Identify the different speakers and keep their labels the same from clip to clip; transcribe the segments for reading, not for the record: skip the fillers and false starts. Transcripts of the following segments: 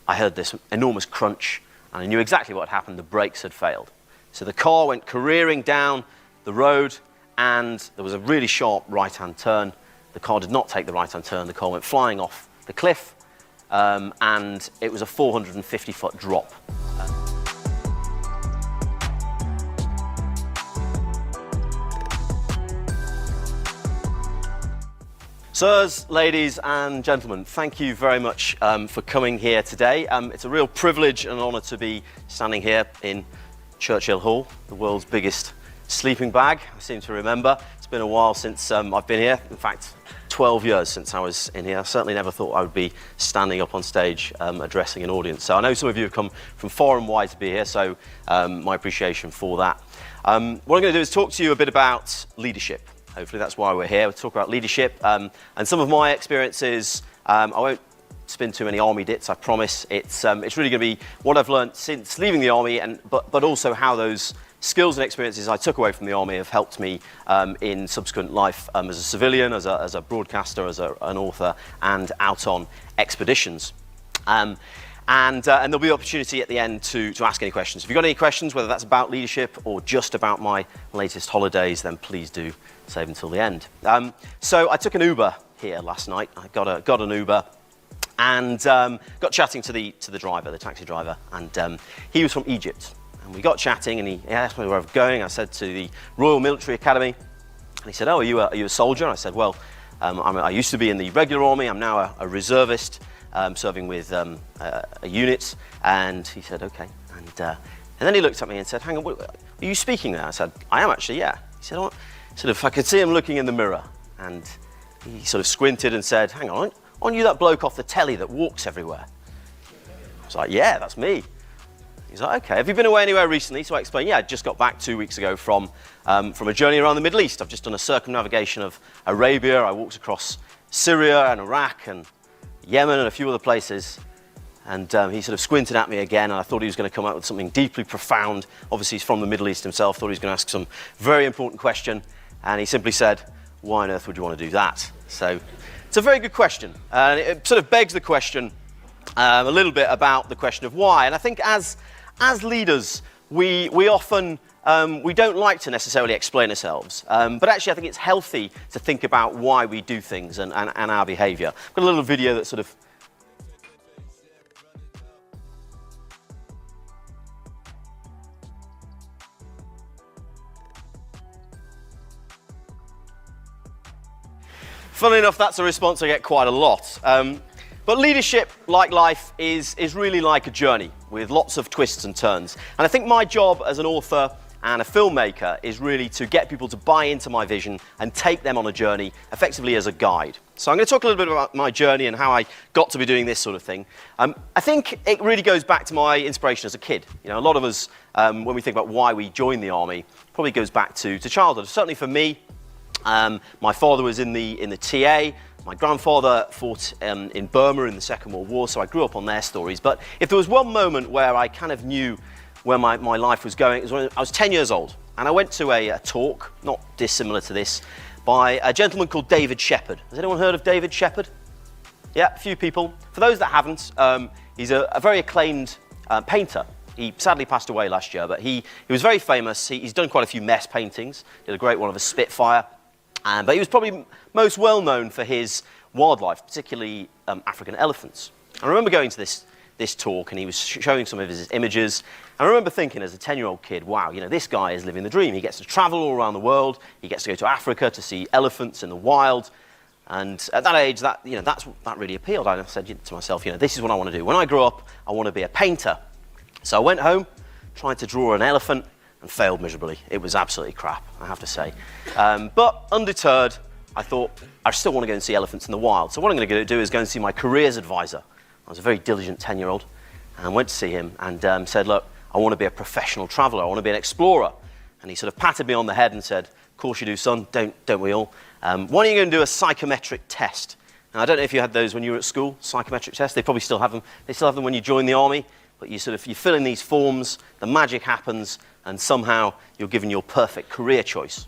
Speaker 1: I heard this enormous crunch, and I knew exactly what had happened. The brakes had failed. So the car went careering down the road, and there was a really sharp right-hand turn. The car did not take the right-hand turn. The car went flying off the cliff, and it was a 450-foot drop. Sirs, ladies and gentlemen, thank you very much for coming here today. It's a real privilege and an honour to be standing here in Churchill Hall, the world's biggest sleeping bag, I seem to remember. It's been a while since I've been here. In fact, 12 years since I was in here. I certainly never thought I would be standing up on stage addressing an audience. So I know some of you have come from far and wide to be here, so my appreciation for that. What I'm going to do is talk to you a bit about leadership. Hopefully that's why we're here. We'll talk about leadership and some of my experiences. I won't spin too many army dits, I promise. It's really going to be what I've learned since leaving the army, but also how those skills and experiences I took away from the army have helped me in subsequent life as a civilian, as a broadcaster, as an author, and out on expeditions. And there'll be opportunity at the end to ask any questions. If you've got any questions, whether that's about leadership or just about my latest holidays, then please do save until the end. So I took an Uber here last night. I got an Uber and got chatting to the driver, the taxi driver, and he was from Egypt. And we got chatting, and he asked me where I was going. I said to the Royal Military Academy, and he said, "Oh, are you a soldier?" And I said, "Well, I used to be in the regular army. I'm now a reservist." Serving with a unit, and he said, "Okay." And then he looked at me and said, "Hang on, are you speaking there?" I said, "I am actually, yeah." He said, "Oh," sort of, I could see him looking in the mirror, and he sort of squinted and said, "Hang on, aren't you that bloke off the telly that walks everywhere?" I was like, "Yeah, that's me." He's like, "Okay, have you been away anywhere recently?" So I explained, "Yeah, I just got back 2 weeks ago from a journey around the Middle East. I've just done a circumnavigation of Arabia. I walked across Syria and Iraq and Yemen and a few other places." And he sort of squinted at me again, and I thought he was going to come out with something deeply profound. Obviously, he's from the Middle East himself, thought he was going to ask some very important question, and he simply said, "Why on earth would you want to do that?" So it's a very good question, and it sort of begs the question a little bit about the question of why. And I think as leaders, we often we don't like to necessarily explain ourselves, but actually I think it's healthy to think about why we do things and our behaviour. I've got a little video that sort of... Funnily enough, that's a response I get quite a lot. But leadership, like life, is really like a journey with lots of twists and turns. And I think my job as an author and a filmmaker is really to get people to buy into my vision and take them on a journey effectively as a guide. So I'm going to talk a little bit about my journey and how I got to be doing this sort of thing. I think it really goes back to my inspiration as a kid. You know, a lot of us, when we think about why we joined the army, probably goes back to childhood. Certainly for me, my father was in the TA. My grandfather fought in Burma in the Second World War, so I grew up on their stories. But if there was one moment where I kind of knew where my life was going, it was when I was 10 years old. And I went to a talk, not dissimilar to this, by a gentleman called David Shepherd. Has anyone heard of David Shepherd? Yeah, a few people. For those that haven't, he's a very acclaimed painter. He sadly passed away last year, but he was very famous. He's done quite a few mess paintings. Did a great one of a Spitfire. But he was probably most well known for his wildlife, particularly African elephants. I remember going to this talk, and he was showing some of his images. And I remember thinking as a 10-year-old kid, wow, you know, this guy is living the dream. He gets to travel all around the world. He gets to go to Africa to see elephants in the wild. And at that age, that really appealed. I said to myself, you know, this is what I want to do. When I grow up, I want to be a painter. So I went home, tried to draw an elephant, and failed miserably. It was absolutely crap, I have to say. But undeterred, I thought, I still want to go and see elephants in the wild. So what I'm going to do is go and see my careers advisor. I was a very diligent 10-year-old, and went to see him and said, look, I want to be a professional traveller. I want to be an explorer. And he sort of patted me on the head and said, of course you do, son, don't we all? When are you going to do a psychometric test? And I don't know if you had those when you were at school, psychometric tests. They probably still have them. They still have them when you join the army. But you fill in these forms, the magic happens, and somehow you're given your perfect career choice.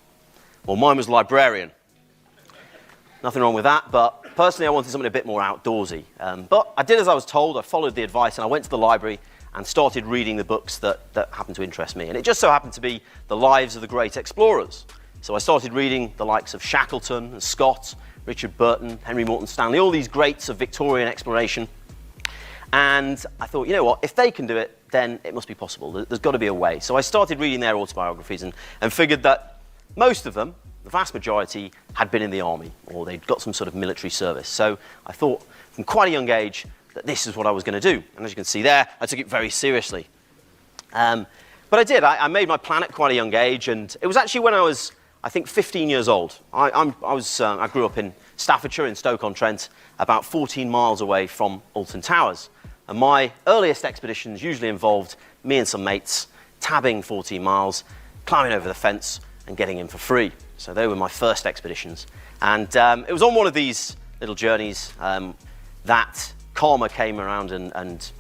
Speaker 1: Well, mine was librarian. Nothing wrong with that, but personally, I wanted something a bit more outdoorsy. But I did as I was told. I followed the advice, and I went to the library and started reading the books that happened to interest me. And it just so happened to be the lives of the great explorers. So I started reading the likes of Shackleton and Scott, Richard Burton, Henry Morton Stanley, all these greats of Victorian exploration. And I thought, you know what, if they can do it, then it must be possible. There's got to be a way. So I started reading their autobiographies and figured that most of them, the vast majority, had been in the army or they'd got some sort of military service. So I thought from quite a young age that this is what I was going to do. And as you can see there, I took it very seriously. But I did. I made my plan at quite a young age, and it was actually when I was, I think, 15 years old. I grew up in Staffordshire, in Stoke-on-Trent, about 14 miles away from Alton Towers. And my earliest expeditions usually involved me and some mates tabbing 14 miles, climbing over the fence, and getting in for free. So they were my first expeditions. And it was on one of these little journeys that karma came around and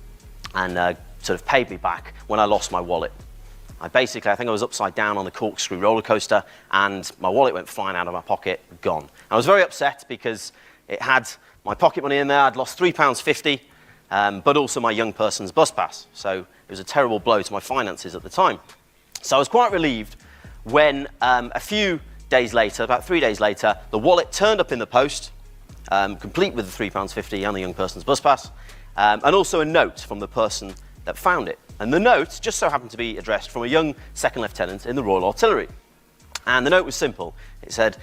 Speaker 1: sort of paid me back when I lost my wallet. I think I was upside down on the corkscrew roller coaster, and my wallet went flying out of my pocket, gone. I was very upset because it had my pocket money in there. I'd lost £3.50, but also my young person's bus pass. So it was a terrible blow to my finances at the time. So I was quite relieved when a few days later, about 3 days later, the wallet turned up in the post, complete with the £3.50 and the young person's bus pass, and also a note from the person that found it. And the note just so happened to be addressed from a young second lieutenant in the Royal Artillery. And the note was simple. It said,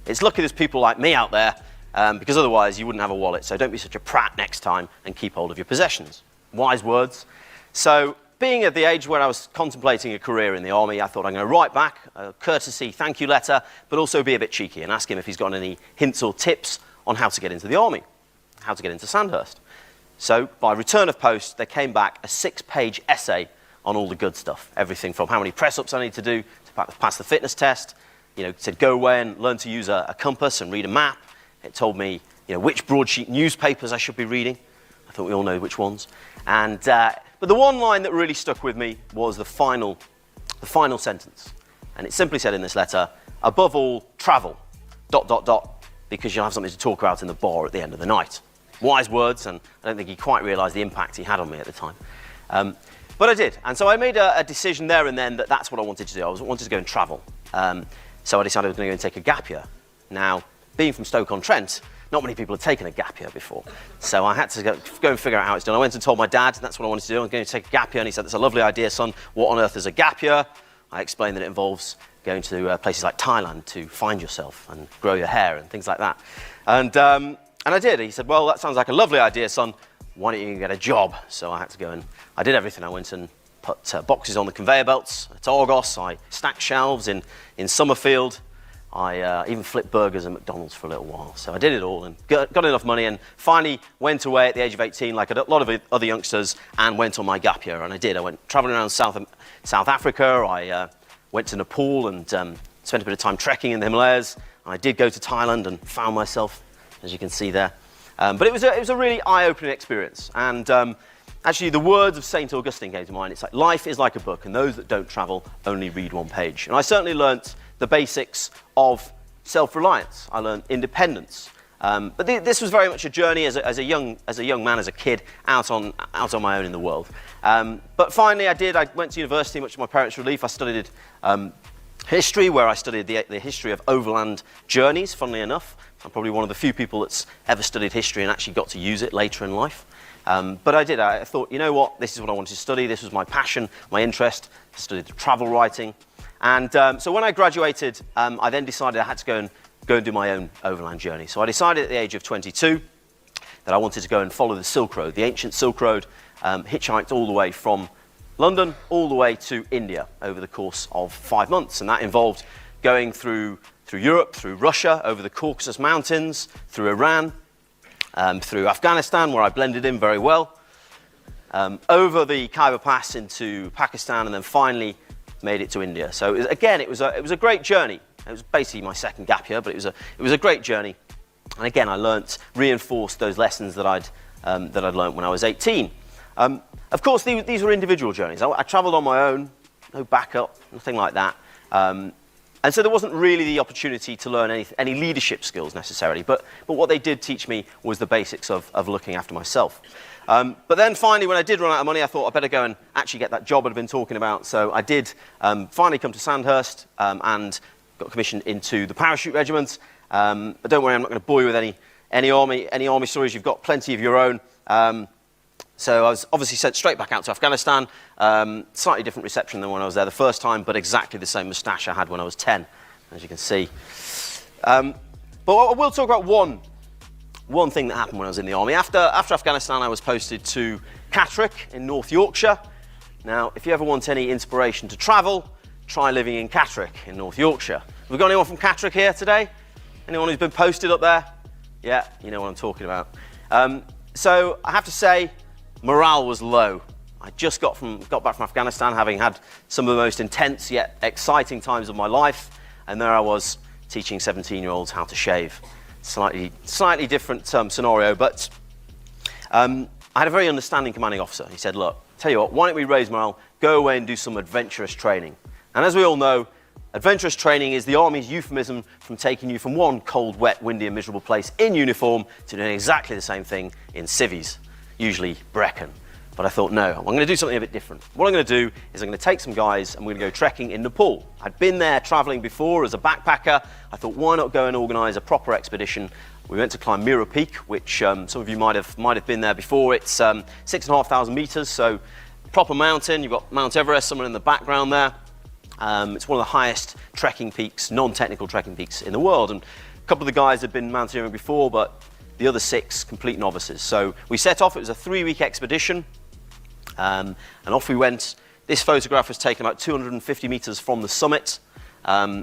Speaker 1: "It's lucky there's people like me out there, because otherwise you wouldn't have a wallet, so don't be such a prat next time and keep hold of your possessions." Wise words. So being at the age where I was contemplating a career in the army, I thought I'm going to write back a courtesy thank you letter, but also be a bit cheeky and ask him if he's got any hints or tips on how to get into the army, how to get into Sandhurst. So by return of post, there came back a 6-page essay on all the good stuff. Everything from how many press-ups I need to do to pass the fitness test. It said go away and learn to use a compass and read a map. It told me which broadsheet newspapers I should be reading. I thought we all know which ones. And but the one line that really stuck with me was the final sentence. And it simply said in this letter, "Above all, travel, ... because you'll have something to talk about in the bar at the end of the night." Wise words, and I don't think he quite realised the impact he had on me at the time. But I did, and so I made a decision there and then that that's what I wanted to do. I wanted to go and travel. So I decided I was going to go and take a gap year. Now, being from Stoke-on-Trent, not many people had taken a gap year before. So I had to go and figure out how it's done. I went and told my dad that's what I wanted to do. I'm going to take a gap year, and he said, "That's a lovely idea, son. What on earth is a gap year?" I explained that it involves going to places like Thailand to find yourself and grow your hair and things like that. And I did. He said, "Well, that sounds like a lovely idea, son. Why don't you get a job?" So I had to go, and I did everything. I went and put boxes on the conveyor belts at Argos. I stacked shelves in Summerfield. I even flipped burgers at McDonald's for a little while. So I did it all and got enough money, and finally went away at the age of 18, like a lot of other youngsters, and went on my gap year. And I did. I went traveling around South Africa. I went to Nepal and spent a bit of time trekking in the Himalayas. And I did go to Thailand and found myself, as you can see there. But it was a really eye-opening experience. And actually, the words of St. Augustine came to mind. It's like, life is like a book, and those that don't travel only read one page. And I certainly learnt the basics of self-reliance. I learned independence. But this was very much a journey as a young man, as a kid, out on my own in the world. But finally, I went to university, much to my parents' relief. I studied history, where I studied the history of overland journeys, funnily enough. I'm probably one of the few people that's ever studied history and actually got to use it later in life. But I did. I thought, you know what, this is what I wanted to study. This was my passion, my interest. I studied travel writing. And so when I graduated, I then decided I had to go and do my own overland journey. So I decided at the age of 22 that I wanted to go and follow the Silk Road, the ancient Silk Road, hitchhiked all the way from London all the way to India over the course of 5 months. And that involved going through Europe, through Russia, over the Caucasus Mountains, through Iran, through Afghanistan, where I blended in very well, over the Khyber Pass into Pakistan, and then finally made it to India. So it was a great journey. It was basically my second gap year, but it was a great journey. And again, I reinforced those lessons that I'd learnt when I was 18. Of course, these were individual journeys. I travelled on my own, no backup, nothing like that. And so there wasn't really the opportunity to learn any leadership skills necessarily, but what they did teach me was the basics of looking after myself. But then finally, when I did run out of money, I thought I'd better go and actually get that job I'd been talking about. So I did finally come to Sandhurst and got commissioned into the Parachute Regiment. But don't worry, I'm not going to bore you with any army stories. You've got plenty of your own. So I was obviously sent straight back out to Afghanistan. Slightly different reception than when I was there the first time, but exactly the same moustache I had when I was 10, as you can see. But I will talk about one thing that happened when I was in the army. After Afghanistan, I was posted to Catterick in North Yorkshire. Now, if you ever want any inspiration to travel, try living in Catterick in North Yorkshire. Have we got anyone from Catterick here today? Anyone who's been posted up there? Yeah, you know what I'm talking about. So I have to say, morale was low. I just got back from Afghanistan, having had some of the most intense yet exciting times of my life, and there I was teaching 17-year-olds how to shave. Slightly different scenario, but I had a very understanding commanding officer. He said, look, tell you what, why don't we raise morale, go away and do some adventurous training. And as we all know, adventurous training is the Army's euphemism from taking you from one cold, wet, windy and miserable place in uniform to doing exactly the same thing in civvies, usually Brecon. But I thought, no, I'm going to do something a bit different. What I'm going to do is I'm going to take some guys and we're going to go trekking in Nepal. I'd been there traveling before as a backpacker. I thought, why not go and organise a proper expedition? We went to climb Mira Peak, which some of you might have been there before. It's 6,500 metres, so proper mountain. You've got Mount Everest, somewhere in the background there. It's one of the highest trekking peaks, non-technical trekking peaks in the world. And a couple of the guys had been mountaineering before, but the other 6 complete novices. So we set off. It was a 3-week expedition. And off we went. This photograph was taken about 250 metres from the summit.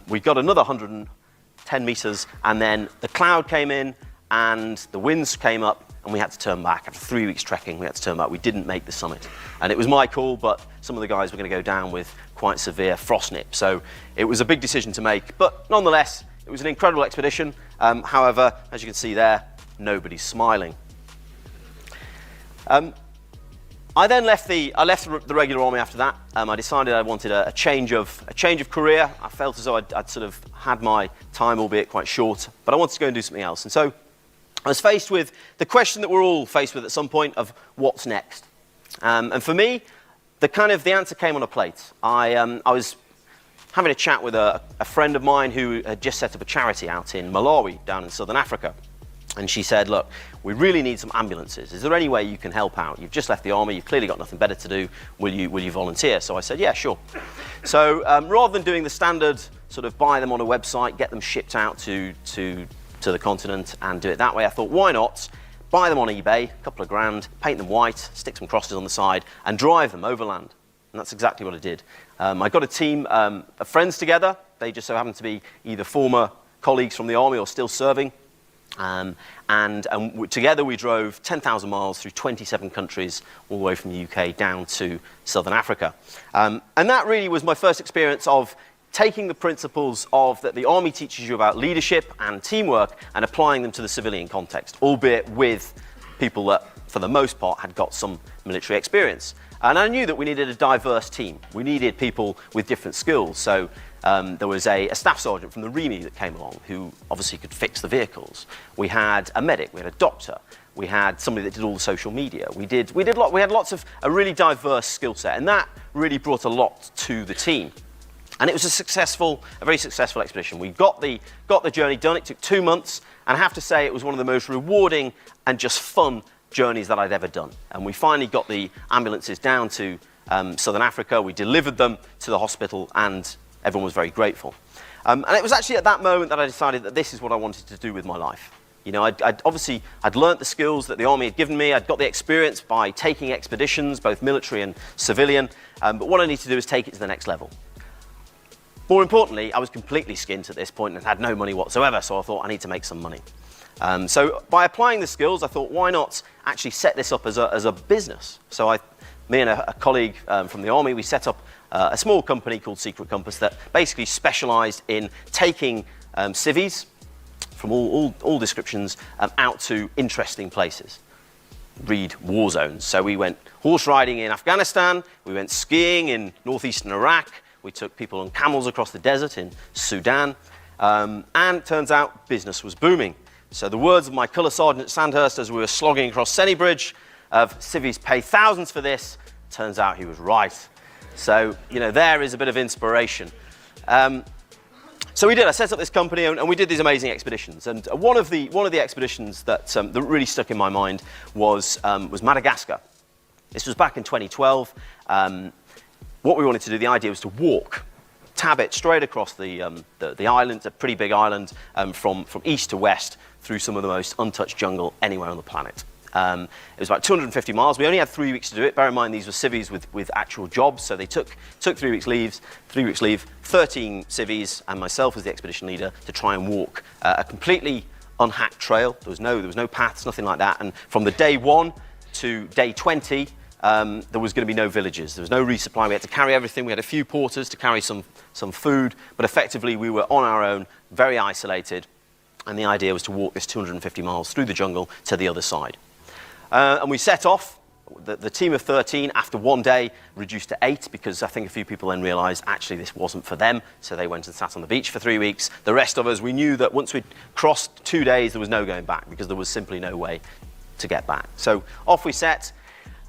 Speaker 1: We got another 110 metres, and then the cloud came in and the winds came up and we had to turn back. After 3 weeks trekking, we had to turn back. We didn't make the summit. And it was my call, but some of the guys were going to go down with quite severe frostnip. So it was a big decision to make. But nonetheless, it was an incredible expedition. However, as you can see there, nobody's smiling. I then left the regular army after that. I decided I wanted a change of career. I felt as though I'd sort of had my time, albeit quite short, but I wanted to go and do something else. And so I was faced with the question that we're all faced with at some point of what's next. And for me, the answer came on a plate. I was having a chat with a friend of mine who had just set up a charity out in Malawi, down in southern Africa. And she said, look, we really need some ambulances. Is there any way you can help out? You've just left the army, you've clearly got nothing better to do. Will you volunteer? So I said, yeah, sure. So rather than doing the standard sort of buy them on a website, get them shipped out to the continent and do it that way, I thought, why not buy them on eBay, a couple of grand, paint them white, stick some crosses on the side, and drive them overland. And that's exactly what I did. I got a team of friends together. They just so happened to be either former colleagues from the army or still serving. And together we drove 10,000 miles through 27 countries, all the way from the UK down to southern Africa. And that really was my first experience of taking the principles that the army teaches you about leadership and teamwork and applying them to the civilian context, albeit with people that, for the most part, had got some military experience. And I knew that we needed a diverse team. We needed people with different skills. So there was a staff sergeant from the REME that came along who obviously could fix the vehicles. We had a medic, we had a doctor, we had somebody that did all the social media. We had lots of a really diverse skill set, and that really brought a lot to the team. And it was a very successful expedition. We got the journey done. It took 2 months, and I have to say it was one of the most rewarding and just fun journeys that I'd ever done. And we finally got the ambulances down to southern Africa. We delivered them to the hospital, and everyone was very grateful. And it was actually at that moment that I decided that this is what I wanted to do with my life. You know, I'd learnt the skills that the army had given me. I'd got the experience by taking expeditions, both military and civilian. But what I needed to do is take it to the next level. More importantly, I was completely skint at this point and had no money whatsoever, so I thought I need to make some money. So by applying the skills, I thought, why not actually set this up as a business? So me and a colleague from the army, we set up a small company called Secret Compass that basically specialised in taking civvies from all descriptions out to interesting places. Read war zones. So we went horse riding in Afghanistan, we went skiing in northeastern Iraq, We took people on camels across the desert in Sudan. And it turns out business was booming. So the words of my colour sergeant at Sandhurst as we were slogging across Senny Bridge of civvies pay thousands for this, turns out he was right. So, there is a bit of inspiration. So we did. I set up this company, and we did these amazing expeditions. And one of the expeditions that really stuck in my mind was Madagascar. This was back in 2012. What we wanted to do, the idea was to walk, tab it straight across the island, a pretty big island, from east to west through some of the most untouched jungle anywhere on the planet. It was about 250 miles. We only had 3 weeks to do it. Bear in mind, these were civvies with actual jobs, so they took 3 weeks leave, 13 civvies and myself as the expedition leader to try and walk a completely unhacked trail. There was no paths, nothing like that. And from the day 1 to day 20, there was going to be no villages. There was no resupply. We had to carry everything. We had a few porters to carry some food, but effectively we were on our own, very isolated. And the idea was to walk this 250 miles through the jungle to the other side. And we set off. The team of 13, after 1 day, reduced to 8 because I think a few people then realised actually this wasn't for them. So they went and sat on the beach for 3 weeks. The rest of us, we knew that once we'd crossed 2 days, there was no going back because there was simply no way to get back. So off we set,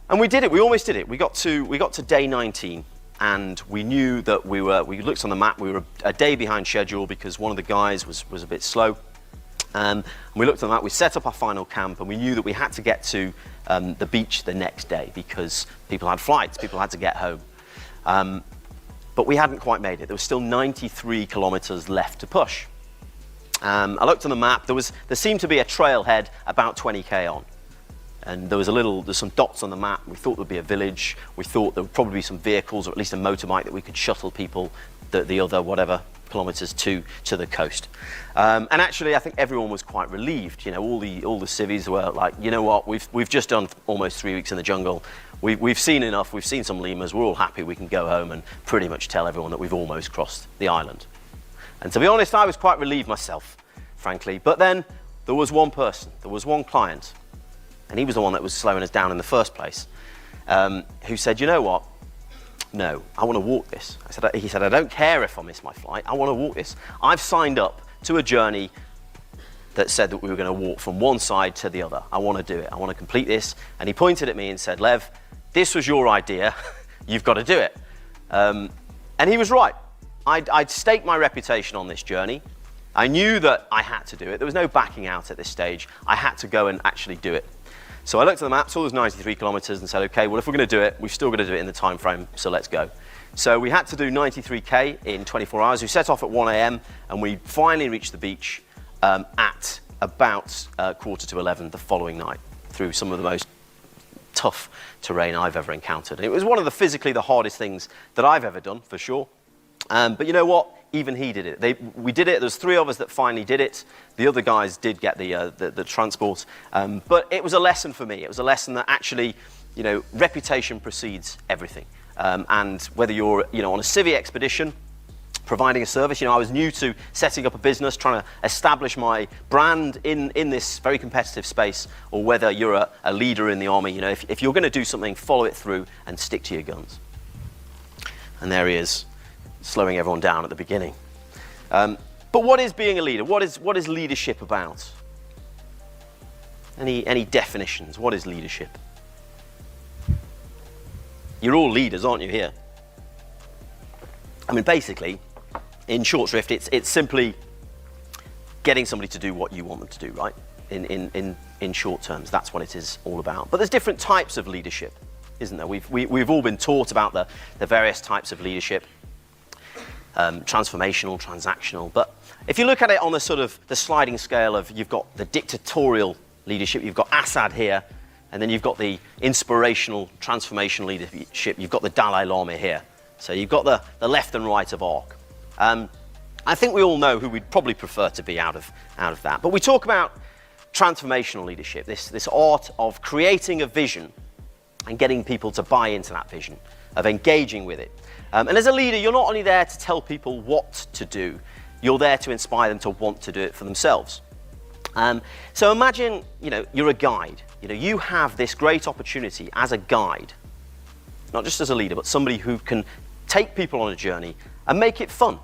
Speaker 1: and we did it. We almost did it. We got to day 19, and we knew that we looked on the map. We were a day behind schedule because one of the guys was a bit slow. And we looked at that, we set up our final camp, and we knew that we had to get to the beach the next day because people had flights, people had to get home. But we hadn't quite made it. There was still 93 kilometres left to push. I looked on the map, there seemed to be a trailhead about 20k on. And there's some dots on the map. We thought there'd be a village. We thought there would probably be some vehicles, or at least a motorbike that we could shuttle people the other, whatever, kilometres to the coast. And actually, I think everyone was quite relieved. All the civvies were like, you know what, we've just done almost 3 weeks in the jungle. We've seen enough. We've seen some lemurs. We're all happy. We can go home and pretty much tell everyone that we've almost crossed the island. And to be honest, I was quite relieved myself, frankly. But then there was one person, there was one client, and he was the one that was slowing us down in the first place, who said, you know what? No, I want to walk this. He said, I don't care if I miss my flight. I want to walk this. I've signed up to a journey that said that we were going to walk from one side to the other. I want to do it. I want to complete this. And he pointed at me and said, Lev, this was your idea. You've got to do it. And he was right. I'd staked my reputation on this journey. I knew that I had to do it. There was no backing out at this stage. I had to go and actually do it. So I looked at the map, saw there's 93 kilometres, and said, okay, well, if we're going to do it, we've still got to do it in the time frame, so let's go. So we had to do 93k in 24 hours. We set off at 1 a.m, and we finally reached the beach at about 10:45 the following night, through some of the most tough terrain I've ever encountered. And it was one of the hardest things that I've ever done, for sure. But you know what? Even he did it. We did it. There's 3 of us that finally did it. The other guys did get the transport. But it was a lesson for me. It was a lesson that actually, reputation precedes everything. And whether you're, on a civvy expedition, providing a service, I was new to setting up a business, trying to establish my brand in this very competitive space, or whether you're a leader in the army, if you're going to do something, follow it through and stick to your guns. And there he is, slowing everyone down at the beginning. But what is being a leader? What is leadership about? Any definitions? What is leadership? You're all leaders, aren't you, here? I mean, basically, in short shrift, it's simply getting somebody to do what you want them to do, right? In short terms, that's what it is all about. But there's different types of leadership, isn't there? We've all been taught about the various types of leadership. Transformational, transactional. But if you look at it on the sliding scale of, you've got the dictatorial leadership, you've got Assad here, and then you've got the inspirational, transformational leadership, you've got the Dalai Lama here. So you've got the left and right of arc. I think we all know who we'd probably prefer to be out of that. But we talk about transformational leadership, this art of creating a vision and getting people to buy into that vision, of engaging with it. And as a leader, you're not only there to tell people what to do, you're there to inspire them to want to do it for themselves. So imagine, you're a guide. You have this great opportunity as a guide, not just as a leader, but somebody who can take people on a journey and make it fun.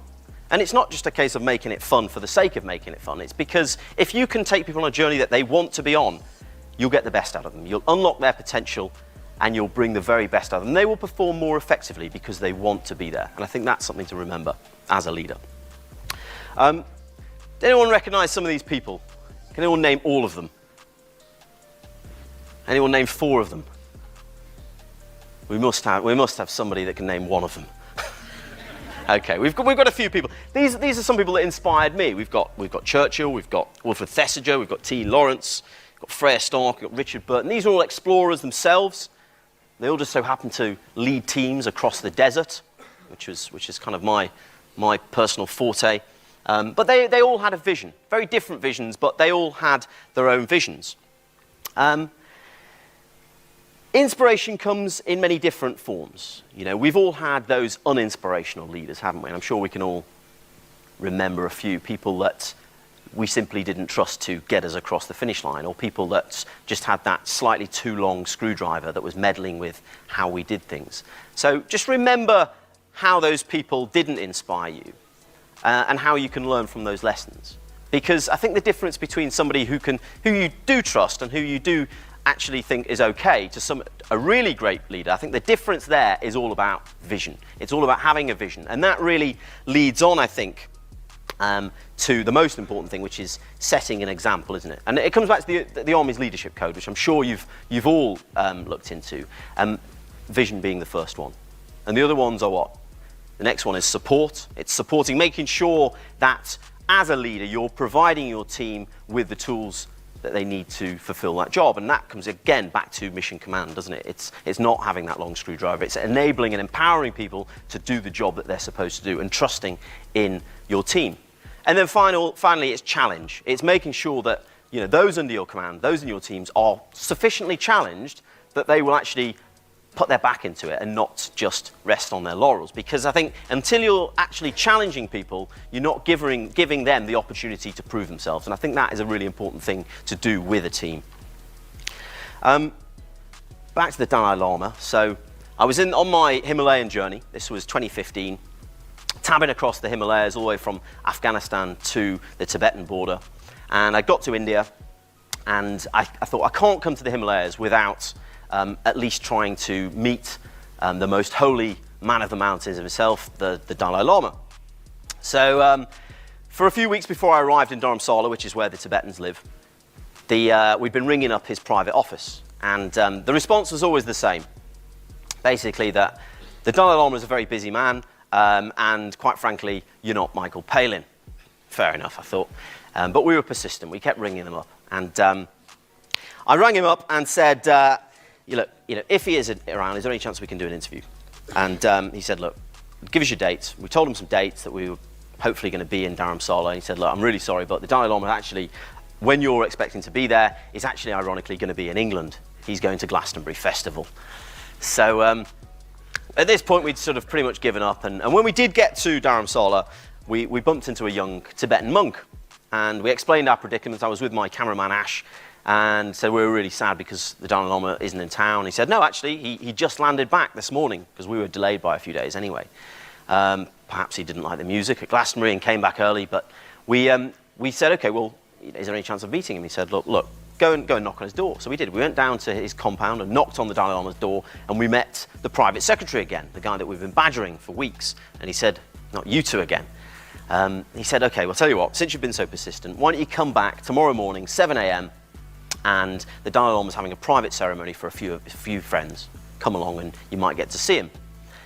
Speaker 1: And it's not just a case of making it fun for the sake of making it fun. It's because if you can take people on a journey that they want to be on, you'll get the best out of them. You'll unlock their potential and you'll bring the very best out of them. They will perform more effectively because they want to be there. And I think that's something to remember as a leader. Does anyone recognize some of these people? Can anyone name all of them? Anyone name 4 of them? We must have somebody that can name 1 of them. Okay, we've got a few people. These are some people that inspired me. We've got Churchill, we've got Wilfred Thesiger, we've got T. Lawrence, we've got Freya Stark, we've got Richard Burton. These are all explorers themselves. They all just so happen to lead teams across the desert, which is kind of my personal forte. But they all had a vision, very different visions, but they all had their own visions. Inspiration comes in many different forms. You know, we've all had those uninspirational leaders, haven't we? And I'm sure we can all remember a few people that we simply didn't trust to get us across the finish line, or people that just had that slightly too long screwdriver that was meddling with how we did things. So just remember how those people didn't inspire you, and how you can learn from those lessons. Because I think the difference between somebody who you do trust and who you do actually think is okay to a really great leader, I think the difference there is all about vision. It's all about having a vision. And that really leads on, I think, to the most important thing, which is setting an example, isn't it? And it comes back to the Army's leadership code, which I'm sure you've all looked into. Vision being the first one. And the other ones are what? The next one is support. It's supporting, making sure that as a leader, you're providing your team with the tools that they need to fulfill that job. And that comes again back to mission command, doesn't it? It's not having that long screwdriver. It's enabling and empowering people to do the job that they're supposed to do and trusting in your team. And then finally, it's challenge. It's making sure that, you know, those under your command, those in your teams are sufficiently challenged that they will actually put their back into it and not just rest on their laurels. Because I think until you're actually challenging people, you're not giving them the opportunity to prove themselves. And I think that is a really important thing to do with a team. Back to the Dalai Lama. So I was on my Himalayan journey. This was 2015, tabbing across the Himalayas all the way from Afghanistan to the Tibetan border. And I got to India, and I thought, I can't come to the Himalayas without at least trying to meet the most holy man of the mountains himself, the Dalai Lama. So for a few weeks before I arrived in Dharamsala, which is where the Tibetans live, we'd been ringing up his private office. And the response was always the same. Basically that the Dalai Lama is a very busy man, and quite frankly, you're not Michael Palin. Fair enough, I thought. But we were persistent. We kept ringing them up. And I rang him up and said, look, if he is around, is there any chance we can do an interview? And he said, look, give us your dates. We told him some dates that we were hopefully going to be in Dharamsala. And he said, look, I'm really sorry, but the Dalai Lama actually, when you're expecting to be there, is actually ironically going to be in England. He's going to Glastonbury Festival. So at this point, we'd sort of pretty much given up. And when we did get to Dharamsala, we bumped into a young Tibetan monk. And we explained our predicament. I was with my cameraman, Ash. And so we were really sad because the Dalai Lama isn't in town. He said, no, actually, he just landed back this morning because we were delayed by a few days anyway. Perhaps he didn't like the music at Glastonbury and came back early. But we said, OK, well, is there any chance of meeting him? He said, look, go and knock on his door. So we did. We went down to his compound and knocked on the Dalai Lama's door. And we met the private secretary again, the guy that we've been badgering for weeks. And he said, not you two again. He said, OK, well, tell you what, since you've been so persistent, why don't you come back tomorrow morning, 7 a.m., and the Dalai Lama's having a private ceremony for a few friends. Come along and you might get to see him.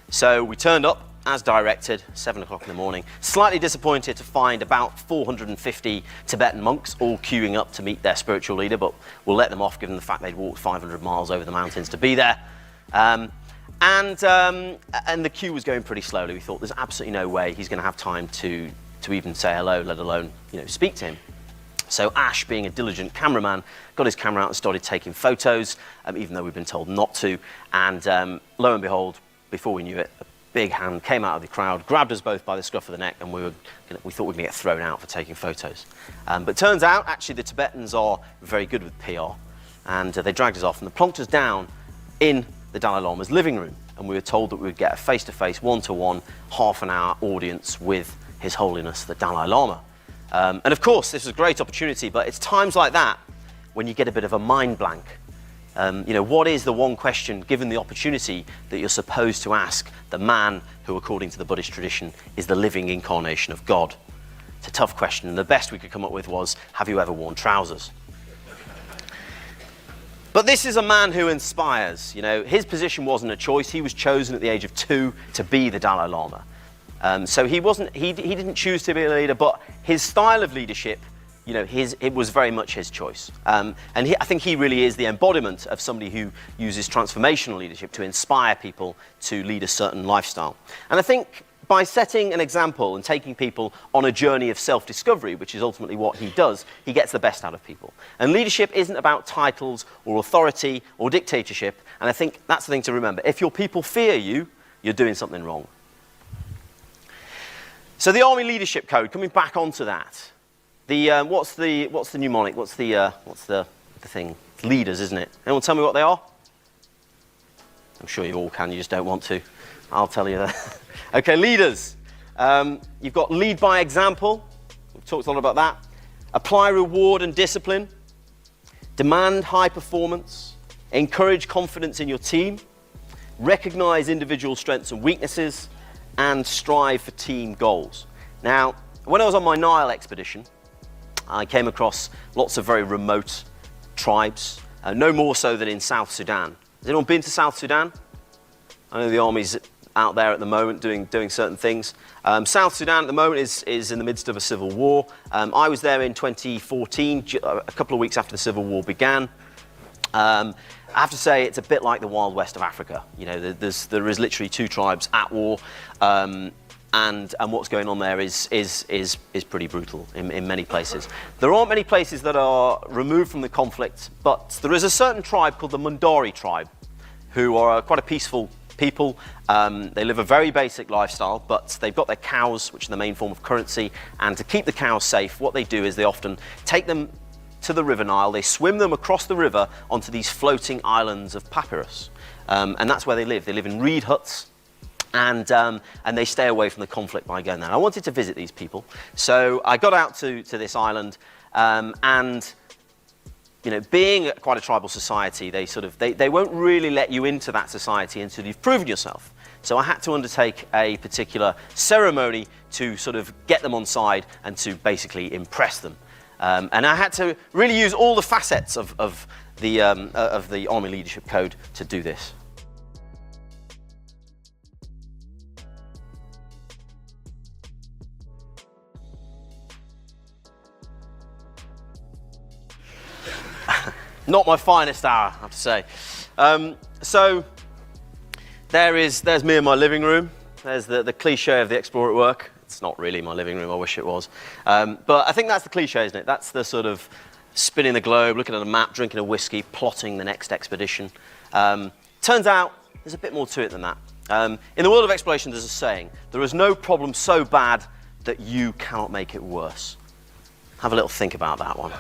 Speaker 1: So we turned up as directed, 7 o'clock in the morning, slightly disappointed to find about 450 Tibetan monks all queuing up to meet their spiritual leader, but we'll let them off given the fact they'd walked 500 miles over the mountains to be there. And the queue was going pretty slowly. We thought there's absolutely no way he's going to have time to even say hello, let alone speak to him. So Ash, being a diligent cameraman, got his camera out and started taking photos, even though we'd been told not to. And lo and behold, before we knew it, a big hand came out of the crowd, grabbed us both by the scruff of the neck, and we thought we were going to get thrown out for taking photos. But turns out, actually, the Tibetans are very good with PR, and they dragged us off and they plonked us down in the Dalai Lama's living room, and we were told that we would get a face-to-face, one-to-one, half-an-hour audience with His Holiness the Dalai Lama. And of course, this was a great opportunity, but it's times like that when you get a bit of a mind blank. What is the one question, given the opportunity, that you're supposed to ask the man who, according to the Buddhist tradition, is the living incarnation of God? It's a tough question, and the best we could come up with was, have you ever worn trousers? But this is a man who inspires. His position wasn't a choice. He was chosen at the age of 2 to be the Dalai Lama. So he didn't choose to be a leader, but his style of leadership, it was very much his choice. I think he really is the embodiment of somebody who uses transformational leadership to inspire people to lead a certain lifestyle. And I think by setting an example and taking people on a journey of self-discovery, which is ultimately what he does, he gets the best out of people. And leadership isn't about titles or authority or dictatorship, and I think that's the thing to remember. If your people fear you, you're doing something wrong. So the Army Leadership Code, coming back onto that, what's the mnemonic? What's the thing? It's leaders, isn't it? Anyone tell me what they are? I'm sure you all can. You just don't want to. I'll tell you that. Okay, leaders. You've got lead by example. We've talked a lot about that. Apply reward and discipline. Demand high performance. Encourage confidence in your team. Recognize individual strengths and weaknesses. And strive for team goals. Now, when I was on my Nile expedition, I came across lots of very remote tribes, no more so than in South Sudan. Has anyone been to South Sudan? I know the army's out there at the moment doing certain things. South Sudan at the moment is in the midst of a civil war. I was there in 2014, a couple of weeks after the civil war began. I have to say it's a bit like the Wild West of Africa. There is literally 2 tribes at war, and what's going on there is pretty brutal in many places. There aren't many places that are removed from the conflict, but there is a certain tribe called the Mundari tribe, who are quite a peaceful people. They live a very basic lifestyle, but they've got their cows, which are the main form of currency, and to keep the cows safe, what they do is they often take them to the River Nile, they swim them across the river onto these floating islands of papyrus. And that's where they live. They live in reed huts, and they stay away from the conflict by going there. I wanted to visit these people, so I got out to this island, and being quite a tribal society, they won't really let you into that society until you've proven yourself. So I had to undertake a particular ceremony to sort of get them on side and to basically impress them. And I had to really use all the facets of the Army Leadership Code to do this. Not my finest hour, I have to say. So there's me in my living room. There's the cliche of the explorer at work. It's not really my living room, I wish it was. But I think that's the cliche, isn't it? That's the sort of spinning the globe, looking at a map, drinking a whiskey, plotting the next expedition. Turns out there's a bit more to it than that. In the world of exploration, there's a saying, there is no problem so bad that you cannot make it worse. Have a little think about that one.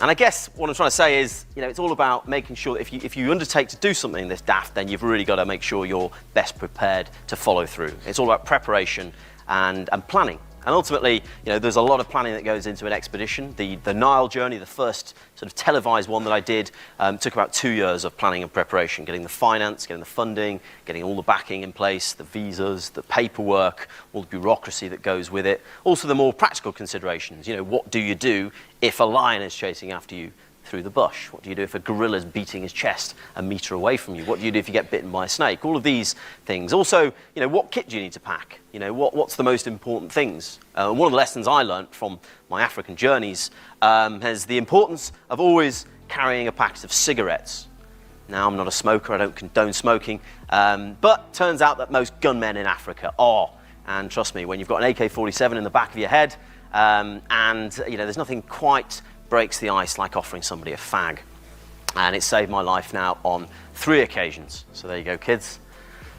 Speaker 1: And I guess what I'm trying to say is, it's all about making sure that if you undertake to do something this daft, then you've really got to make sure you're best prepared to follow through. It's all about preparation and planning. And ultimately, there's a lot of planning that goes into an expedition. The Nile journey, the first sort of televised one that I did, took about 2 years of planning and preparation, getting the finance, getting the funding, getting all the backing in place, the visas, the paperwork, all the bureaucracy that goes with it. Also the more practical considerations. What do you do if a lion is chasing after you through the bush? What do you do if a gorilla is beating his chest a metre away from you? What do you do if you get bitten by a snake? All of these things. Also, what kit do you need to pack? What's the most important things? One of the lessons I learnt from my African journeys is the importance of always carrying a packet of cigarettes. Now, I'm not a smoker, I don't condone smoking, but turns out that most gunmen in Africa are. And trust me, when you've got an AK-47 in the back of your head, there's nothing quite breaks the ice like offering somebody a fag. And it saved my life now on 3 occasions. So there you go, kids.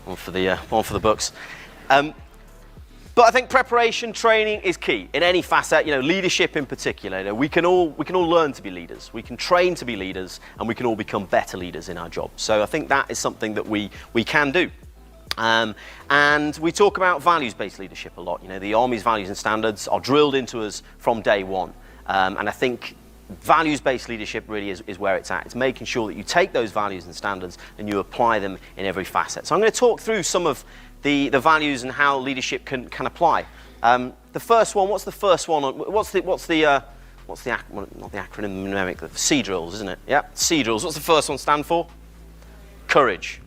Speaker 1: One for the books. But I think preparation, training is key in any facet, leadership in particular. We can all learn to be leaders. We can train to be leaders, and we can all become better leaders in our job. So I think that is something that we can do. And we talk about values-based leadership a lot. The Army's values and standards are drilled into us from day one. And I think values-based leadership really is where it's at. It's making sure that you take those values and standards and you apply them in every facet. So I'm going to talk through some of the values and how leadership can apply. The first one, what's the first one? Not the acronym, the C drills, isn't it? Yeah, C drills. What's the first one stand for? Courage.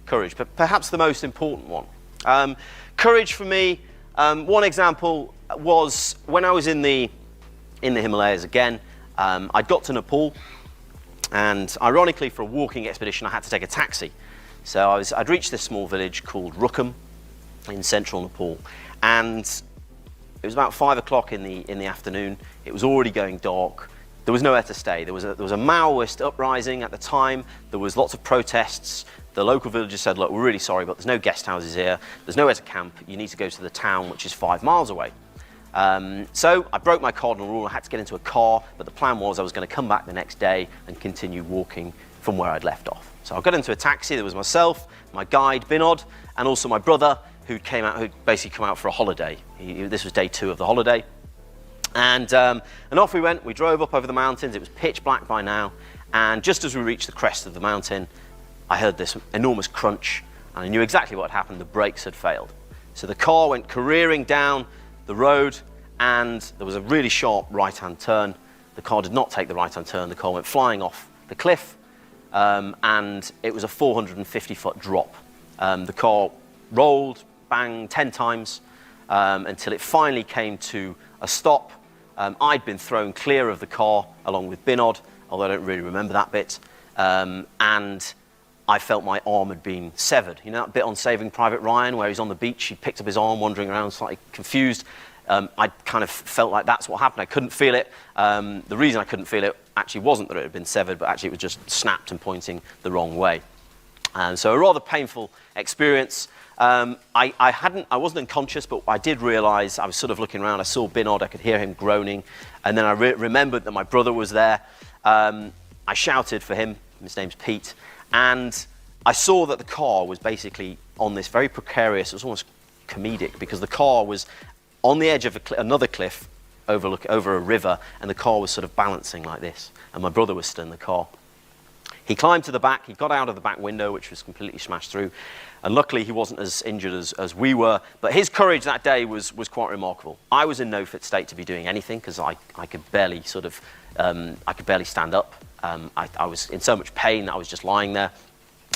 Speaker 1: Courage, but perhaps the most important one. Courage for me, one example was when I was in the Himalayas again. I'd got to Nepal, and ironically for a walking expedition I had to take a taxi. So I'd reached this small village called Rukum in central Nepal, and it was about 5 o'clock in the afternoon. It was already going dark. There was nowhere to stay. There was a Maoist uprising at the time. There was lots of protests. The local villagers said, look, we're really sorry, but there's no guest houses here. There's nowhere to camp. You need to go to the town, which is 5 miles away. So I broke my cardinal rule. I had to get into a car, but the plan was I was going to come back the next day and continue walking from where I'd left off. So I got into a taxi. There was myself, my guide, Binod, and also my brother, who'd basically come out for a holiday. This was day 2 of the holiday. And off we went. We drove up over the mountains. It was pitch black by now. And just as we reached the crest of the mountain, I heard this enormous crunch, and I knew exactly what had happened. The brakes had failed. So the car went careering down the road, and there was a really sharp right-hand turn. The car did not take the right-hand turn. The car went flying off the cliff, and it was a 450-foot drop. The car rolled, banged 10 times, until it finally came to a stop. I'd been thrown clear of the car along with Binod, although I don't really remember that bit, and I felt my arm had been severed. You know that bit on Saving Private Ryan where he's on the beach, he picked up his arm, wandering around slightly confused? I kind of felt like that's what happened. I couldn't feel it. The reason I couldn't feel it actually wasn't that it had been severed, but actually it was just snapped and pointing the wrong way. So a rather painful experience. I wasn't unconscious, but I did realise, I was sort of looking around, I saw Binod, I could hear him groaning, and then I remembered that my brother was there. I shouted for him, his name's Pete, and I saw that the car was basically on this very precarious, it was almost comedic, because the car was on the edge of another cliff over a river, and the car was sort of balancing like this, and my brother was still in the car. He climbed to the back, he got out of the back window, which was completely smashed through, and luckily he wasn't as injured as we were, but his courage that day was quite remarkable. I was in no fit state to be doing anything, because I could barely stand up. I was in so much pain that I was just lying there.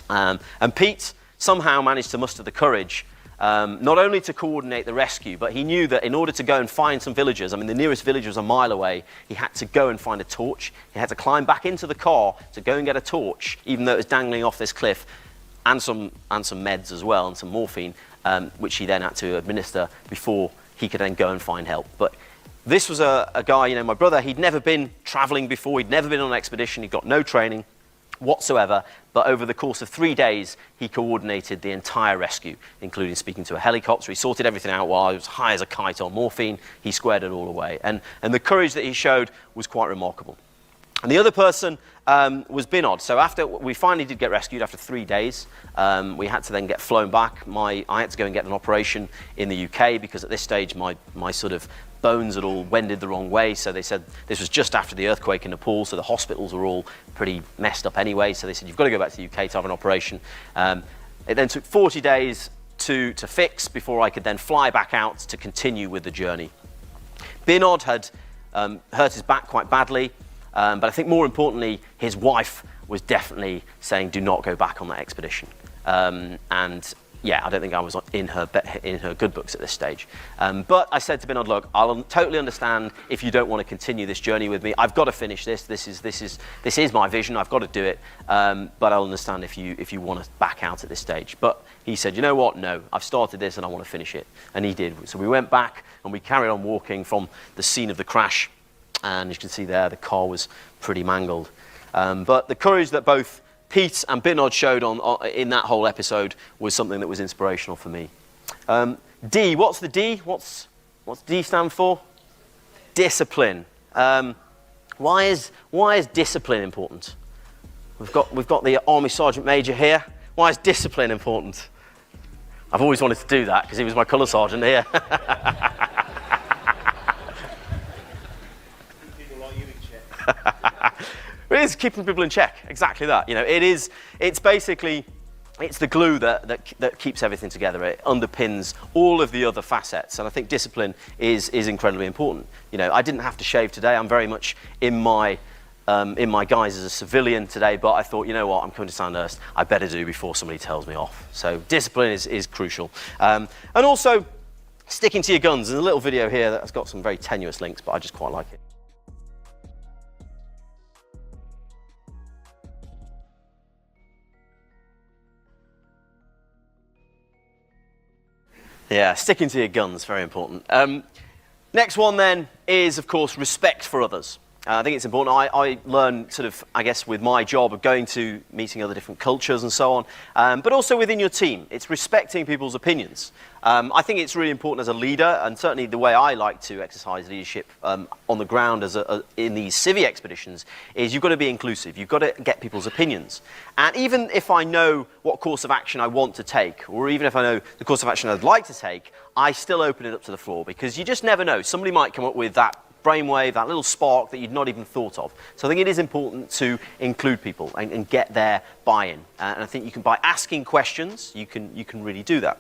Speaker 1: And Pete somehow managed to muster the courage, not only to coordinate the rescue, but he knew that in order to go and find some villagers, I mean, the nearest village was a mile away, he had to go and find a torch. He had to climb back into the car to go and get a torch, even though it was dangling off this cliff, and some meds as well, and some morphine, which he then had to administer before he could then go and find help. But this was a guy, my brother, he'd never been traveling before, he'd never been on an expedition, he'd got no training whatsoever, but over the course of 3 days, he coordinated the entire rescue, including speaking to a helicopter. He sorted everything out while he was high as a kite on morphine. He squared it all away. And the courage that he showed was quite remarkable. And the other person was Binod. So after we finally did get rescued after 3 days, we had to then get flown back. I had to go and get an operation in the UK because at this stage my sort of bones had all wended the wrong way. So they said this was just after the earthquake in Nepal, so the hospitals were all pretty messed up anyway. So they said, you've got to go back to the UK to have an operation. It then took 40 days to fix before I could then fly back out to continue with the journey. Binod had hurt his back quite badly. But I think more importantly, his wife was definitely saying, do not go back on that expedition. And yeah, I don't think I was in her good books at this stage. But I said to Binod, look, I'll totally understand if you don't want to continue this journey with me. I've got to finish this. This is my vision. I've got to do it. But I'll understand if you want to back out at this stage. But he said, you know what? No, I've started this and I want to finish it. And he did. So we went back and we carried on walking from the scene of the crash. And as you can see there, the car was pretty mangled. But the courage that both Pete and Binod showed in that whole episode was something that was inspirational for me. D, what's the D? What's D stand for? Discipline. Why is discipline important? We've got the Army Sergeant Major here. Why is discipline important? I've always wanted to do that because he was my colour sergeant here.
Speaker 2: People like you in check.
Speaker 1: It is keeping people in check. Exactly that. You know, it's basically. It's the glue that keeps everything together. It underpins all of the other facets, and I think discipline is incredibly important. You know, I didn't have to shave today. I'm very much in my guise as a civilian today, but I thought, you know what, I'm coming to Sandhurst. I better do before somebody tells me off. So discipline is crucial, and also sticking to your guns. There's a little video here that's got some very tenuous links, but I just quite like it. Yeah, sticking to your guns, very important. Next one then is, of course, respect for others. I think it's important. I learn sort of, I guess, with my job of going to meeting other different cultures and so on, but also within your team. It's respecting people's opinions. I think it's really important as a leader, and certainly the way I like to exercise leadership on the ground in these civvy expeditions is you've got to be inclusive. You've got to get people's opinions. And even if I know what course of action I want to take, or even if I know the course of action I'd like to take, I still open it up to the floor, because you just never know. Somebody might come up with that brainwave, that little spark that you'd not even thought of. So I think it is important to include people and get their buy-in. And I think you can, by asking questions, you can really do that.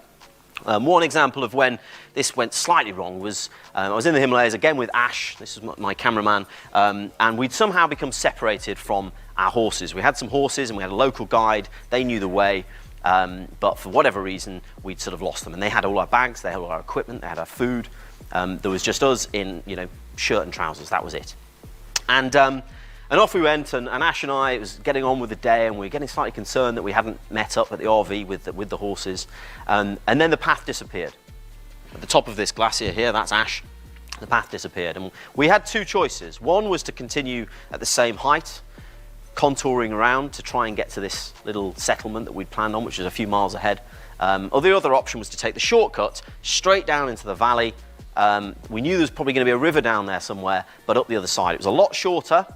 Speaker 1: One example of when this went slightly wrong was I was in the Himalayas again with Ash. This is my cameraman, and we'd somehow become separated from our horses. We had some horses and we had a local guide. They knew the way, but for whatever reason we'd sort of lost them. And they had all our bags, they had all our equipment, they had our food. There was just us in, you know, shirt and trousers. That was it. And off we went, and Ash and I, it was getting on with the day, and we were getting slightly concerned that we hadn't met up at the RV with the horses. And then the path disappeared. At the top of this glacier here, that's Ash, the path disappeared. And we had two choices. One was to continue at the same height, contouring around to try and get to this little settlement that we'd planned on, which was a few miles ahead. Or the other option was to take the shortcut straight down into the valley. We knew there was probably going to be a river down there somewhere, but up the other side. It was a lot shorter,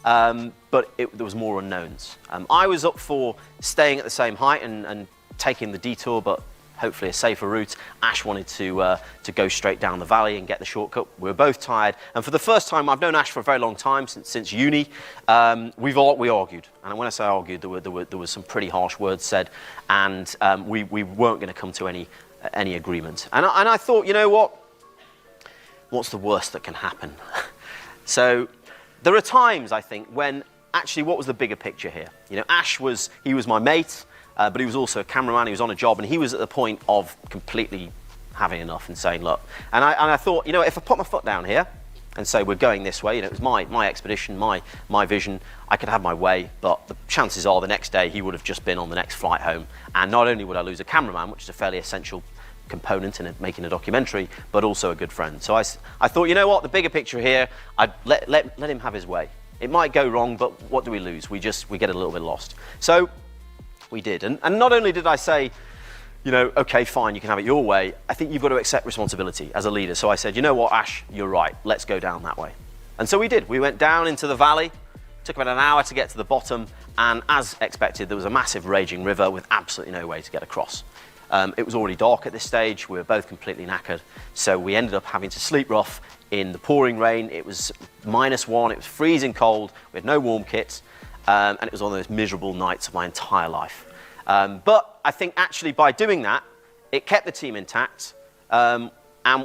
Speaker 1: but there was more unknowns. I was up for staying at the same height and taking the detour, but hopefully a safer route. Ash wanted to go straight down the valley and get the shortcut. We were both tired, and for the first time, I've known Ash for a very long time, since uni, we argued. And when I say argued, there was some pretty harsh words said, and we weren't going to come to any agreement. And I thought, you know what? What's the worst that can happen? So there are times, I think, when actually what was the bigger picture here? You know, Ash was my mate, but he was also a cameraman. He was on a job, and he was at the point of completely having enough and saying, look. And I thought, you know, if I put my foot down here and say we're going this way, you know, it was my expedition, my vision, I could have my way, but the chances are the next day he would have just been on the next flight home. And not only would I lose a cameraman, which is a fairly essential component in making a documentary, but also a good friend. So I thought, you know what, the bigger picture here, I'd let him have his way. It might go wrong, but what do we lose? We get a little bit lost. So we did. And not only did I say, you know, okay, fine, you can have it your way, I think you've got to accept responsibility as a leader. So I said, you know what, Ash, you're right, let's go down that way. And so we did. We went down into the valley, took about an hour to get to the bottom, and as expected, there was a massive raging river with absolutely no way to get across. It was already dark at this stage. We were both completely knackered. So we ended up having to sleep rough in the pouring rain. It was -1. It was freezing cold. We had no warm kit. And it was one of those miserable nights of my entire life. But I think actually by doing that, it kept the team intact. And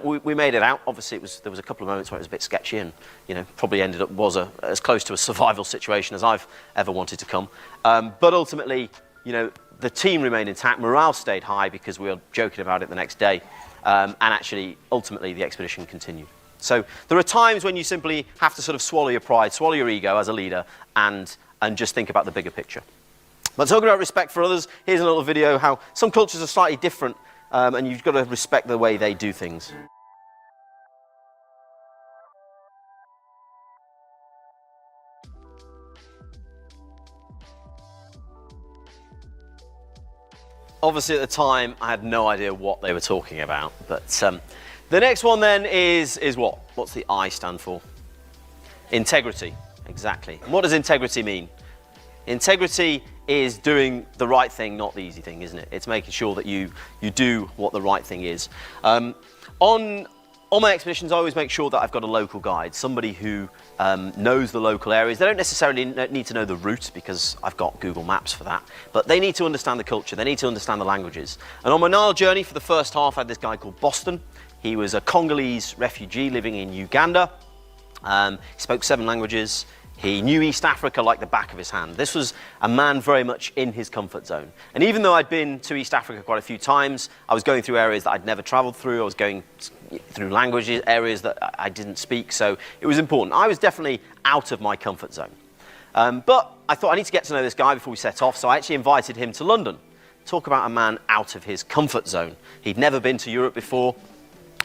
Speaker 1: we made it out. Obviously, there was a couple of moments where it was a bit sketchy, and you know, probably ended up as close to a survival situation as I've ever wanted to come. But ultimately, you know, the team remained intact, morale stayed high because we were joking about it the next day, and actually, ultimately, the expedition continued. So there are times when you simply have to sort of swallow your pride, swallow your ego as a leader, and just think about the bigger picture. But talking about respect for others, here's a little video how some cultures are slightly different, and you've got to respect the way they do things. obviously at the time I had no idea what they were talking about. But the next one then is what? What's the I stand for? Integrity, exactly. And what does integrity mean? Integrity is doing the right thing, not the easy thing, isn't it? It's making sure that you do what the right thing is. On my expeditions, I always make sure that I've got a local guide, somebody who knows the local areas. They don't necessarily need to know the route because I've got Google Maps for that, but they need to understand the culture, they need to understand the languages. And on my Nile journey for the first half, I had this guy called Boston. He was a Congolese refugee living in Uganda. He spoke 7 languages. He knew East Africa like the back of his hand. This was a man very much in his comfort zone. And even though I'd been to East Africa quite a few times, I was going through areas that I'd never traveled through. I was going through languages, areas that I didn't speak. So it was important. I was definitely out of my comfort zone. But I thought I need to get to know this guy before we set off. So I actually invited him to London. Talk about a man out of his comfort zone. He'd never been to Europe before.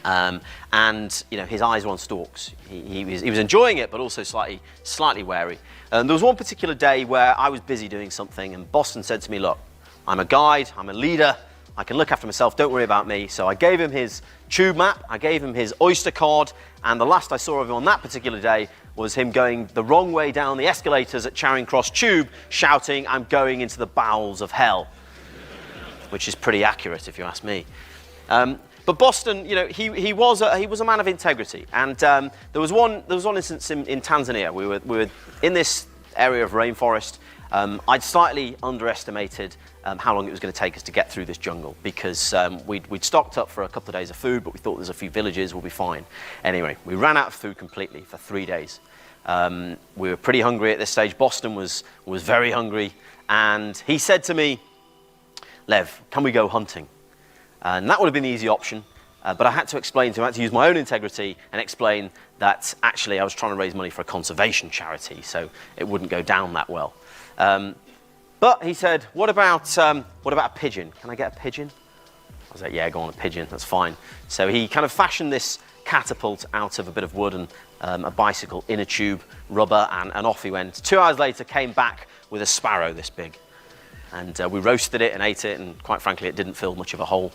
Speaker 1: And you know, his eyes were on stalks. He was enjoying it, but also slightly wary. And there was one particular day where I was busy doing something, and Boston said to me, "Look, I'm a guide, I'm a leader, I can look after myself, don't worry about me." So I gave him his tube map, I gave him his Oyster card, and the last I saw of him on that particular day was him going the wrong way down the escalators at Charing Cross Tube, shouting, "I'm going into the bowels of hell," which is pretty accurate if you ask me. But Boston, you know, he was a man of integrity, and there was one instance in Tanzania. We were in this area of rainforest. I'd slightly underestimated how long it was going to take us to get through this jungle because we'd stocked up for a couple of days of food, but we thought there's a few villages, we'll be fine. Anyway, we ran out of food completely for 3 days. We were pretty hungry at this stage. Boston was very hungry, and he said to me, "Lev, can we go hunting?" And that would have been the easy option, but I had to explain to him, I had to use my own integrity and explain that actually I was trying to raise money for a conservation charity, so it wouldn't go down that well. But he said, what about a pigeon? Can I get a pigeon? I was like, yeah, go on, a pigeon, that's fine. So he kind of fashioned this catapult out of a bit of wood and a bicycle in a tube, rubber, and off he went. 2 hours later, came back with a sparrow this big. And we roasted it and ate it, and quite frankly, it didn't fill much of a hole.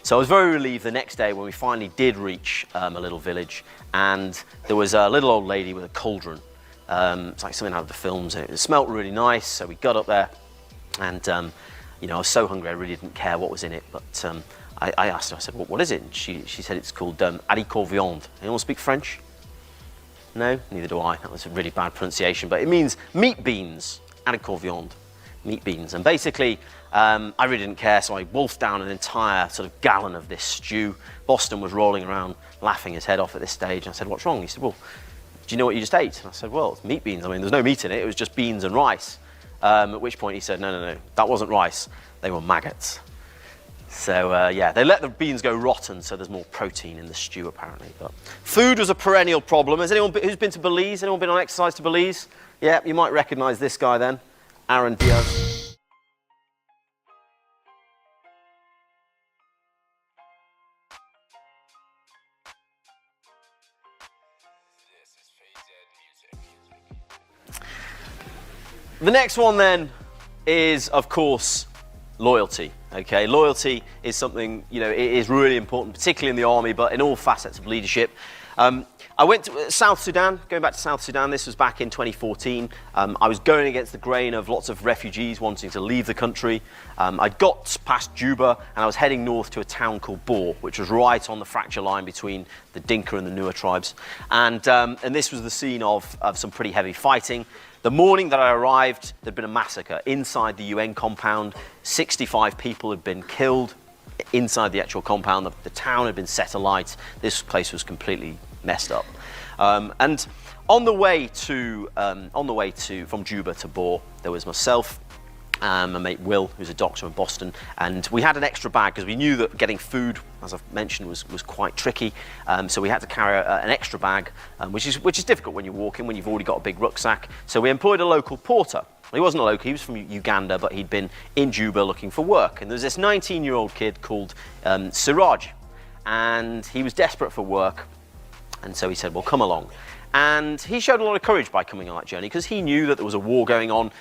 Speaker 1: So I was very relieved the next day when we finally did reach a little village, and there was a little old lady with a cauldron. It's like something out of the films, and it smelled really nice. So we got up there, and you know, I was so hungry I really didn't care what was in it. But I asked her, I said, what is it? And she said it's called haricot viande. Anyone speak French? No, neither do I. That was a really bad pronunciation, but it means meat beans. Haricot viande. Meat beans. And basically, I really didn't care, so I wolfed down an entire sort of gallon of this stew. Boston was rolling around, laughing his head off at this stage. And I said, what's wrong? He said, well, do you know what you just ate? And I said, well, it's meat beans. I mean, there's no meat in it. It was just beans and rice. At which point he said, no, that wasn't rice. They were maggots. So, yeah, they let the beans go rotten, so there's more protein in the stew, apparently. But food was a perennial problem. Has anyone who's been to Belize? Anyone been on exercise to Belize? Yeah, you might recognize this guy then. Aaron Diaz. The next one then is, of course, loyalty. Okay, loyalty is something, you know, it is really important, particularly in the army, but in all facets of leadership. I went to South Sudan, going back to South Sudan, this was back in 2014. I was going against the grain of lots of refugees wanting to leave the country. I'd got past Juba and I was heading north to a town called Bor, which was right on the fracture line between the Dinka and the Nuer tribes. And this was the scene of some pretty heavy fighting. The morning that I arrived, there'd been a massacre inside the UN compound. 65 people had been killed inside the actual compound. The town had been set alight. This place was completely messed up. And on the way from Juba to Bor, there was myself, my mate Will, who's a doctor in Boston, and we had an extra bag because we knew that getting food, as I've mentioned, was quite tricky. So we had to carry an extra bag, which is difficult when you're walking, when you've already got a big rucksack. So we employed a local porter. He wasn't a local, he was from Uganda, but he'd been in Juba looking for work. And there was this 19-year-old kid called Siraj, and he was desperate for work. And so he said, well, come along. And he showed a lot of courage by coming on that journey because he knew that there was a war going on.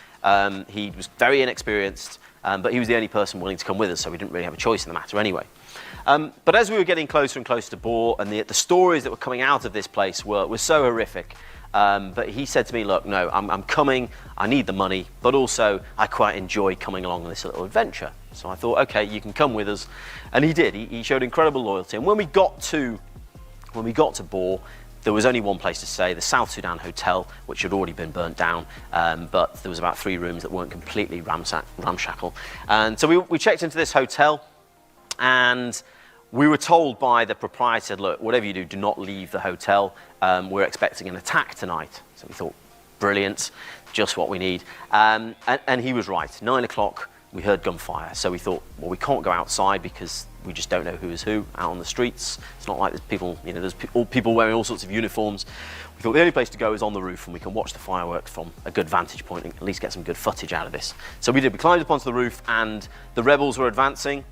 Speaker 1: He was very inexperienced, but he was the only person willing to come with us, so we didn't really have a choice in the matter anyway. But as we were getting closer and closer to Bor, and the stories that were coming out of this place were so horrific, but he said to me, look, no, I'm coming, I need the money, but also I quite enjoy coming along on this little adventure. So I thought, okay, you can come with us. And he did. He showed incredible loyalty. And when we got to Bor, there was only one place to stay, the South Sudan Hotel, which had already been burnt down, but there was about 3 rooms that weren't completely ramshackle. And so we checked into this hotel, and we were told by the proprietor, look, whatever you do, do not leave the hotel. We're expecting an attack tonight. So we thought, brilliant, just what we need. And he was right. 9 o'clock, we heard gunfire. So we thought, well, we can't go outside because we just don't know who is who out on the streets. It's not like there's people, there's people wearing all sorts of uniforms. We thought the only place to go is on the roof, and we can watch the fireworks from a good vantage point and at least get some good footage out of this. So we did. We climbed up onto the roof, and the rebels were advancing.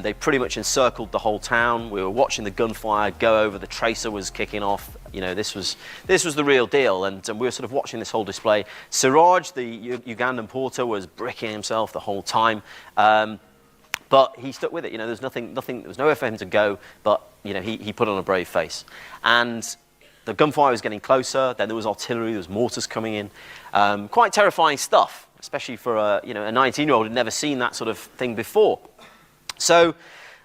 Speaker 1: They pretty much encircled the whole town. We were watching the gunfire go over. The tracer was kicking off. This was the real deal, and we were sort of watching this whole display. Siraj, the Ugandan porter, was bricking himself the whole time, but he stuck with it. There's nothing. There was nowhere for him to go, but he put on a brave face. And the gunfire was getting closer. Then there was artillery. There was mortars coming in. Quite terrifying stuff, especially for a 19-year-old who'd never seen that sort of thing before. So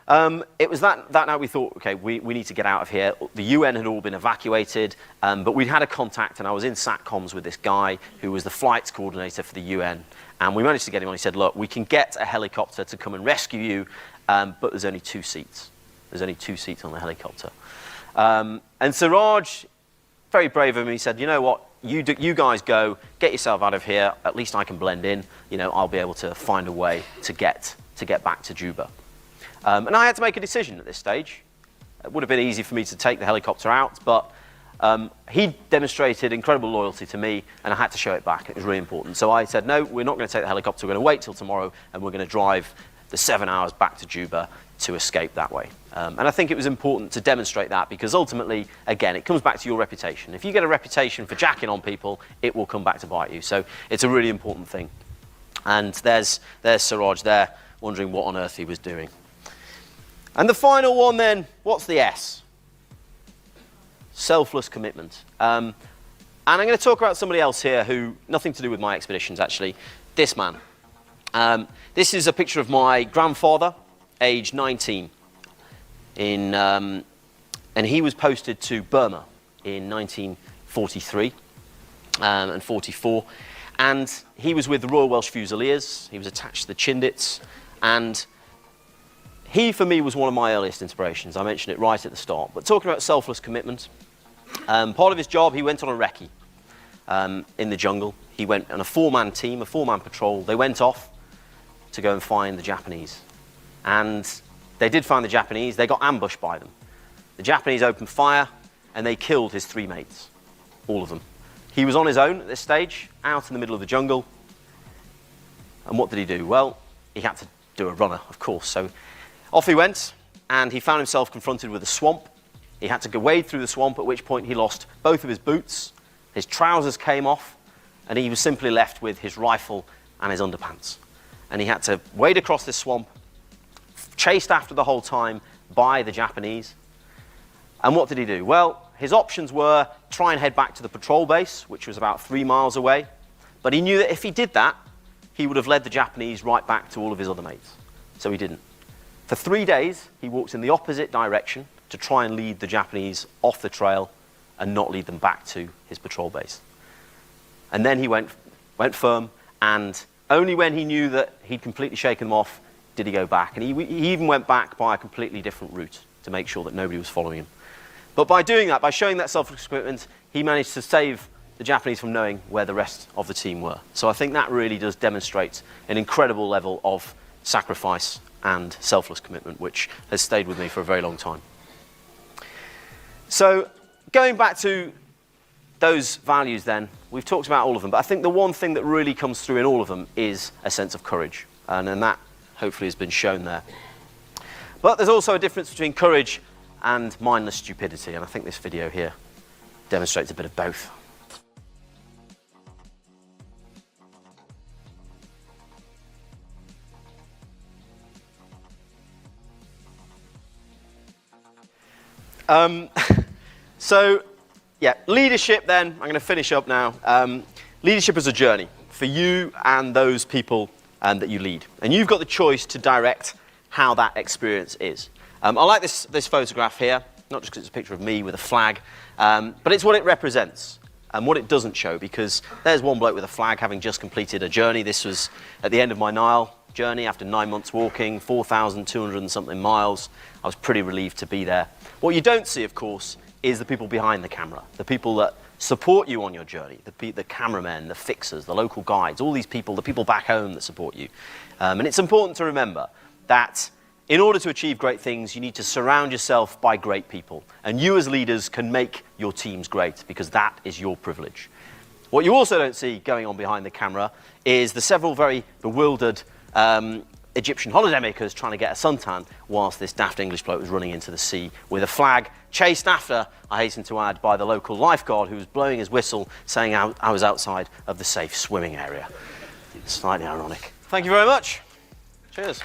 Speaker 1: it was that night we thought, okay, we need to get out of here. The UN had all been evacuated, but we'd had a contact, and I was in SATCOMs with this guy who was the flights coordinator for the UN. And we managed to get him on. He said, look, we can get a helicopter to come and rescue you, but there's only 2 seats. There's only 2 seats on the helicopter. And Siraj, very brave of him, he said, you know what, you guys go, get yourself out of here. At least I can blend in. I'll be able to find a way to get back to Juba. And I had to make a decision at this stage. It would have been easy for me to take the helicopter out, but he demonstrated incredible loyalty to me, and I had to show it back. It was really important. So I said, no, we're not going to take the helicopter. We're going to wait till tomorrow, and we're going to drive the 7 hours back to Juba to escape that way. And I think it was important to demonstrate that, because ultimately, again, it comes back to your reputation. If you get a reputation for jacking on people, it will come back to bite you. So it's a really important thing. And there's Siraj there, wondering what on earth he was doing. And the final one then, what's the S? Selfless commitment. And I'm going to talk about somebody else here who, nothing to do with my expeditions actually, this man. This is a picture of my grandfather, age 19. And he was posted to Burma in 1943 and 44. And he was with the Royal Welsh Fusiliers. He was attached to the Chindits. And he, for me, was one of my earliest inspirations. I mentioned it right at the start. But talking about selfless commitment, part of his job, he went on a recce in the jungle. He went on a 4-man team, a 4-man patrol. They went off to go and find the Japanese. And they did find the Japanese. They got ambushed by them. The Japanese opened fire, and they killed his 3 mates, all of them. He was on his own at this stage, out in the middle of the jungle. And what did he do? Well, he had to do a runner, of course. So off he went, and he found himself confronted with a swamp. He had to go wade through the swamp, at which point he lost both of his boots, his trousers came off, and he was simply left with his rifle and his underpants. And he had to wade across this swamp, chased after the whole time by the Japanese. And what did he do? Well, his options were try and head back to the patrol base, which was about 3 miles away. But he knew that if he did that, he would have led the Japanese right back to all of his other mates. So he didn't. For 3 days, he walked in the opposite direction to try and lead the Japanese off the trail and not lead them back to his patrol base. And then he went firm, and only when he knew that he'd completely shaken them off did he go back. And he even went back by a completely different route to make sure that nobody was following him. But by doing that, by showing that selfless commitment, he managed to save the Japanese from knowing where the rest of the team were. So I think that really does demonstrate an incredible level of sacrifice and selfless commitment, which has stayed with me for a very long time. So going back to those values then, we've talked about all of them, but I think the one thing that really comes through in all of them is a sense of courage. And that hopefully has been shown there. But there's also a difference between courage and mindless stupidity, and I think this video here demonstrates a bit of both. So, yeah, leadership then, I'm going to finish up now. Leadership is a journey for you and those people that you lead. And you've got the choice to direct how that experience is. I like this photograph here, not just because it's a picture of me with a flag, but it's what it represents and what it doesn't show, because there's one bloke with a flag having just completed a journey. This was at the end of my Nile journey after 9 months walking, 4,200 and something miles. I was pretty relieved to be there. What you don't see, of course, is the people behind the camera, the people that support you on your journey, the cameramen, the fixers, the local guides, all these people, the people back home that support you. And it's important to remember that in order to achieve great things, you need to surround yourself by great people. And you as leaders can make your teams great, because that is your privilege. What you also don't see going on behind the camera is the several very bewildered Egyptian holidaymakers trying to get a suntan whilst this daft English bloke was running into the sea with a flag, chased after, I hasten to add, by the local lifeguard who was blowing his whistle saying I was outside of the safe swimming area. Slightly ironic. Thank you very much. Cheers.